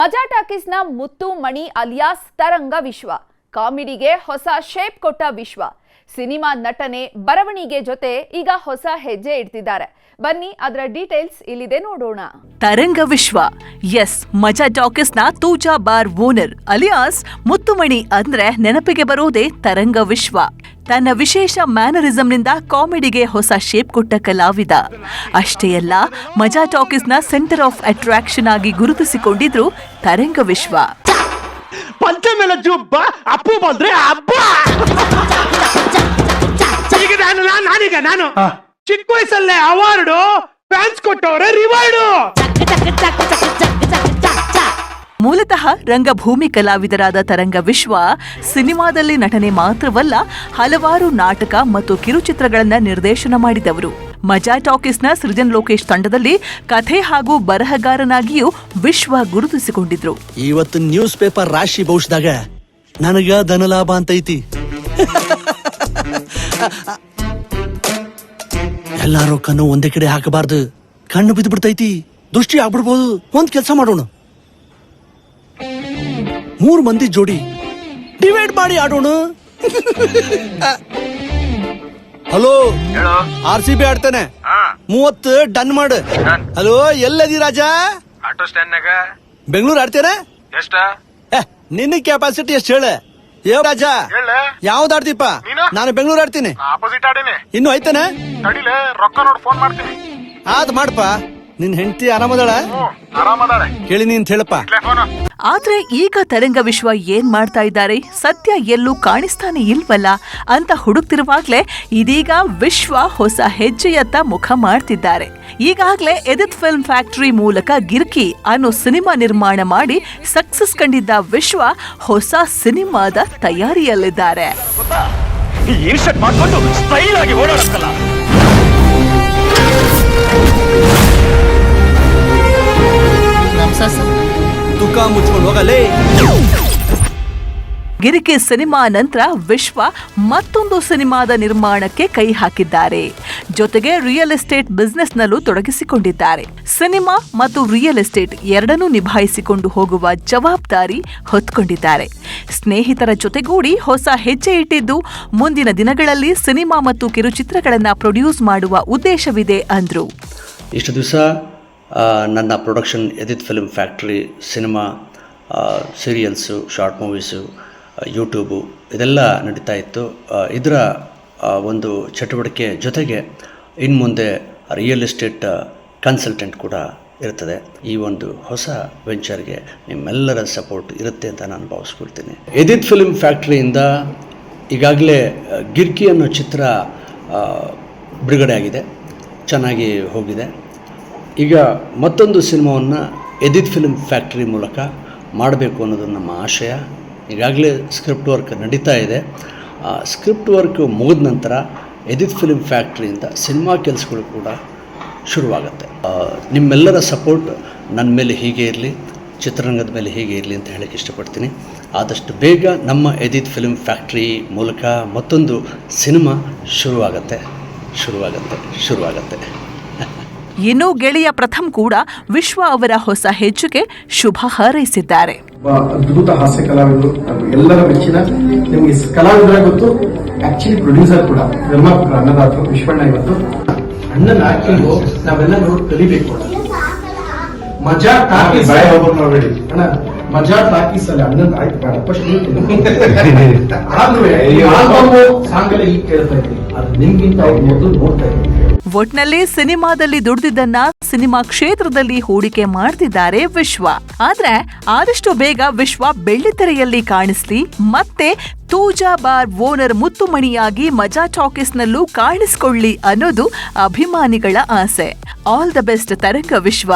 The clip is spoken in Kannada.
ಮಜಾ ಟಾಕೀಸ್ನ ಮುತ್ತು ಮಣಿ ಅಲಿಯಾಸ್ ತರಂಗ ವಿಶ್ವ ಕಾಮಿಡಿಗೆ ಹೊಸ ಶೇಪ್ ಕೊಟ್ಟ ವಿಶ್ವ ಸಿನಿಮಾ ನಟನೆ ಬರವಣಿಗೆ ಜೊತೆ ಈಗ ಹೊಸ ಹೆಜ್ಜೆ ಇಡ್ತಿದ್ದಾರೆ. ಬನ್ನಿ ಅದರ ಡೀಟೇಲ್ಸ್ ಇಲ್ಲಿದೆ ನೋಡೋಣ. ತರಂಗ ವಿಶ್ವ ಎಸ್ ಮಜಾ ಟಾಕೀಸ್ನ ತೂಜಾ ಬಾರ್ ಓನರ್ ಅಲಿಯಾಸ್ ಮುತ್ತುಮಣಿ ಅಂದ್ರೆ ನೆನಪಿಗೆ ಬರೋದೇ ತರಂಗ ವಿಶ್ವ. ತನ್ನ ವಿಶೇಷ ಮ್ಯಾನರಿಸಂನಿಂದ ಕಾಮಿಡಿಗೆ ಹೊಸ ಶೇಪ್ ಕೊಟ್ಟ ಕಲಾವಿದ. ಅಷ್ಟೇ ಅಲ್ಲ, ಮಜಾ ಟಾಕೀಸ್ನ ಸೆಂಟರ್ ಆಫ್ ಅಟ್ರಾಕ್ಷನ್ ಆಗಿ ಗುರುತಿಸಿಕೊಂಡಿದ್ರು ತರಂಗ ವಿಶ್ವ. ಪಂಚ ಮೇಲೆ ಜುಬ್ಬ ಅಪ್ಪು ಬಂದ್ರೆ ಹಬ್ಬ. ಈಗ ನಾನು ಚಿಕ್ಕ ವಯಸ್ಸಲ್ಲೇ ಅವಾರ್ಡು ಫ್ಯಾನ್ಸ್ ಕೊಟ್ಟವ್ರೆ ರಿವಾರ್ಡು. ಮೂಲತಃ ರಂಗಭೂಮಿ ಕಲಾವಿದರಾದ ತರಂಗ ವಿಶ್ವ ಸಿನಿಮಾದಲ್ಲಿ ನಟನೆ ಮಾತ್ರವಲ್ಲ, ಹಲವಾರು ನಾಟಕ ಮತ್ತು ಕಿರುಚಿತ್ರಗಳನ್ನ ನಿರ್ದೇಶನ ಮಾಡಿದವರು. ಮಜಾ ಟಾಕೀಸ್ನ ಸೃಜನ್ ಲೋಕೇಶ್ ತಂಡದಲ್ಲಿ ಕಥೆ ಹಾಗೂ ಬರಹಗಾರನಾಗಿಯೂ ವಿಶ್ವ ಗುರುತಿಸಿಕೊಂಡಿದ್ರು. ಇವತ್ತು ನ್ಯೂಸ್ ಪೇಪರ್ ರಾಶಿ ಬಹುಶದಾಗ ನನಗ ಧನಲಾಭ ಅಂತೈತಿ. ಎಲ್ಲಾರು ಕಣ್ಣು ಒಂದೇ ಕಡೆ ಹಾಕಬಾರ್ದು, ಕಣ್ಣು ಬಿದ್ದು ಬಿಡ್ತೈತಿ, ದೃಷ್ಟಿ ಆಗ್ಬಿಡ್ಬೋದು. ಒಂದ್ ಕೆಲಸ ಮಾಡೋಣ, 3 ಮಂದಿ ಜೋಡಿ ಡಿವೈಡ್ ಮಾಡಿ ಆಡೋಣ. ಹಲೋ, RCB ಆಡ್ತಾನೆ, 30 ಡನ್ ಮಾಡು. ಹಲೋ, ಎಲ್ಲದಿ ರಾಜ? ಆಟೋ ಸ್ಟ್ಯಾಂಡ್ ನಾಗ ಬೆಂಗಳೂರು ಆಡ್ತೇನೆ. ಎಷ್ಟ ನಿನ್ನ ಕೆಪಾಸಿಟಿ ಎಷ್ಟು ಹೇಳ ರಾಜ? ಯಾವ್ದು ಆಡ್ತೀಪ? ನಾನು ಬೆಂಗಳೂರು ಆಡ್ತೀನಿ. ಆಪೋಸಿಟ್ ಆಡಿನಿ. ಇನ್ನು ಐತೇನೆ? ತಡಿಲೆ, ರೊಕ್ಕ ನೋಡಿ ಫೋನ್ ಮಾಡ್ತೀನಿ. ಆದ್ ಮಾಡಪ್ಪ. ನಿನ್ ಹೆಂಡತಿ ಆರಾಮದಾಳ? ಆರಾಮದಾಳೆ. ಕೇಳಿನಿ ಅಂತ ಹೇಳಪ್ಪ. ಆದ್ರೆ ಈಗ ತರಂಗ ವಿಶ್ವ ಏನ್ ಮಾಡ್ತಾ ಇದ್ದಾರೆ, ಸತ್ಯ ಎಲ್ಲೂ ಕಾಣಿಸ್ತಾನೆ ಇಲ್ವಲ್ಲ ಅಂತ ಹುಡುಕ್ತಿರುವಾಗ್ಲೇ ಇದೀಗ ವಿಶ್ವ ಹೊಸ ಹೆಜ್ಜೆಯತ್ತ ಮುಖ ಮಾಡ್ತಿದ್ದಾರೆ. ಈಗಾಗ್ಲೇ ಎದಿತ್ ಫಿಲ್ಮ್ ಫ್ಯಾಕ್ಟರಿ ಮೂಲಕ ಗಿರ್ಕಿ ಅನ್ನೋ ಸಿನಿಮಾ ನಿರ್ಮಾಣ ಮಾಡಿ ಸಕ್ಸಸ್ ಕಂಡಿದ್ದ ವಿಶ್ವ ಹೊಸ ಸಿನಿಮಾದ ತಯಾರಿಯಲ್ಲಿದ್ದಾರೆ. ತುಕ ಮುಚ್ಕೊಂಡು ಹೋಗಲೇ. ಗಿರಿಕಿ ಸಿನಿಮಾ ನಂತರ ವಿಶ್ವ ಮತ್ತೊಂದು ಸಿನಿಮಾದ ನಿರ್ಮಾಣಕ್ಕೆ ಕೈ ಹಾಕಿದ್ದಾರೆ. ಜೊತೆಗೆ ರಿಯಲ್ ಎಸ್ಟೇಟ್ ಬಿಸ್ನೆಸ್ನಲ್ಲೂ ತೊಡಗಿಸಿಕೊಂಡಿದ್ದಾರೆ. ಸಿನಿಮಾ ಮತ್ತು ರಿಯಲ್ ಎಸ್ಟೇಟ್ ಎರಡನ್ನೂ ನಿಭಾಯಿಸಿಕೊಂಡು ಹೋಗುವ ಜವಾಬ್ದಾರಿ ಹೊತ್ಕೊಂಡಿದ್ದಾರೆ. ಸ್ನೇಹಿತರ ಜೊತೆಗೂಡಿ ಹೊಸ ಹೆಜ್ಜೆ ಇಟ್ಟಿದ್ದು ಮುಂದಿನ ದಿನಗಳಲ್ಲಿ ಸಿನಿಮಾ ಮತ್ತು ಕಿರುಚಿತ್ರಗಳನ್ನ ಪ್ರೊಡ್ಯೂಸ್ ಮಾಡುವ ಉದ್ದೇಶವಿದೆ ಅಂದ್ರು. ಇಷ್ಟು ದಿವಸ ನನ್ನ ಪ್ರೊಡಕ್ಷನ್ ಎದಿತ್ film factory, cinema, serials, short movies, YouTube ಇದೆಲ್ಲ ನಡೀತಾ ಇತ್ತು. ಇದರ ಒಂದು ಚಟುವಟಿಕೆ ಜೊತೆಗೆ ಇನ್ನು ಮುಂದೆ ರಿಯಲ್ ಎಸ್ಟೇಟ್ ಕನ್ಸಲ್ಟೆಂಟ್ ಕೂಡ ಇರ್ತದೆ. ಈ ಒಂದು ಹೊಸ ವೆಂಚರ್ಗೆ ನಿಮ್ಮೆಲ್ಲರ ಸಪೋರ್ಟ್ ಇರುತ್ತೆ ಅಂತ ನಾನು ಭಾವಿಸ್ಕೊಳ್ತೀನಿ. ಎದಿತ್ ಫಿಲ್ಮ್ ಫ್ಯಾಕ್ಟ್ರಿಯಿಂದ ಈಗಾಗಲೇ ಗಿರ್ಕಿ ಅನ್ನೋ ಚಿತ್ರ ಬಿಡುಗಡೆ ಆಗಿದೆ, ಚೆನ್ನಾಗಿ ಹೋಗಿದೆ. ಈಗ ಮತ್ತೊಂದು ಸಿನಿಮಾವನ್ನು ಎದಿತ್ ಫಿಲ್ಮ್ ಫ್ಯಾಕ್ಟ್ರಿ ಮೂಲಕ ಮಾಡಬೇಕು ಅನ್ನೋದು ನಮ್ಮ ಆಶಯ. ಈಗಾಗಲೇ ಸ್ಕ್ರಿಪ್ಟ್ ವರ್ಕ್ ನಡೀತಾ ಇದೆ. ಸ್ಕ್ರಿಪ್ಟ್ ವರ್ಕ್ ಮುಗಿದ ನಂತರ ಎದಿತ್ ಫಿಲ್ಮ್ ಫ್ಯಾಕ್ಟ್ರಿಯಿಂದ ಸಿನಿಮಾ ಕೆಲಸಗಳು ಕೂಡ ಶುರುವಾಗುತ್ತೆ. ನಿಮ್ಮೆಲ್ಲರ ಸಪೋರ್ಟ್ ನನ್ನ ಮೇಲೆ ಹೀಗೆ ಇರಲಿ, ಚಿತ್ರರಂಗದ ಮೇಲೆ ಹೀಗೆ ಇರಲಿ ಅಂತ ಹೇಳಕ್ಕೆ ಇಷ್ಟಪಡ್ತೀನಿ. ಆದಷ್ಟು ಬೇಗ ನಮ್ಮ ಎದಿತ್ ಫಿಲ್ಮ್ ಫ್ಯಾಕ್ಟ್ರಿ ಮೂಲಕ ಮತ್ತೊಂದು ಸಿನಿಮಾ ಶುರುವಾಗುತ್ತೆ. ಇನ್ನು ಗೆಳೆಯ ಪ್ರಥಮ್ ಕೂಡ ವಿಶ್ವ ಅವರ ಹೊಸ ಹೆಜ್ಜೆಗೆ ಶುಭ ಹಾರೈಸಿದ್ದಾರೆ. ಅದ್ಭುತ ಹಾಸ್ಯ ಕಲಾವಿದರು, ಎಲ್ಲರ ಮೆಚ್ಚಿನ ನಿಮಗೆ ಕಲಾವಿದರ ಗೊತ್ತು, ಆಕ್ಚುಲಿ ಪ್ರೊಡ್ಯೂಸರ್ ಕೂಡ, ನಿರ್ಮಾಪಕರು, ಅನ್ನದಾತರು ವಿಶ್ವಣ್ಣ. ಇವತ್ತು ಅಣ್ಣನ ಆಕ್ಟಿಂಗ್ ನಾವೆಲ್ಲ ನೋಡಿ ಕಲಿಬೇಕು. ಮಜಾ ಟಾಕೀಸ್ ಅಣ್ಣ, ಮಜಾ ಟಾಕೀಸ್ ಅಲ್ಲಿ ಅಣ್ಣನ ಸಾಂಗಲ್ಲಿ ಈಗ ಕೇಳ್ತಾ ಇದ್ದೀನಿ, ಅದು ನಿಮ್ಗಿಂತ ಅವ್ರು ಮೊದಲು ನೋಡ್ತಾ ಇದ್ದೀನಿ. ಒಟ್ನಲ್ಲಿ ಸಿನಿಮಾದಲ್ಲಿ ದುಡ್ದಿದ್ದನ್ನ ಸಿನಿಮಾ ಕ್ಷೇತ್ರದಲ್ಲಿ ಹೂಡಿಕೆ ಮಾಡ್ತಿದ್ದಾರೆ ವಿಶ್ವ. ಆದ್ರೆ ಆದಷ್ಟು ಬೇಗ ವಿಶ್ವ ಬೆಳ್ಳಿತೆರೆಯಲ್ಲಿ ಕಾಣಿಸ್ಲಿ, ಮತ್ತೆ ತೂಜಾ ಬಾರ್ ಓನರ್ ಮುತ್ತುಮಣಿಯಾಗಿ ಮಜಾ ಟಾಕೀಸ್ನಲ್ಲೂ ಕಾಣಿಸ್ಕೊಳ್ಳಿ ಅನ್ನೋದು ಅಭಿಮಾನಿಗಳ ಆಸೆ. ಆಲ್ ದ ಬೆಸ್ಟ್ ತರಂಗ ವಿಶ್ವ.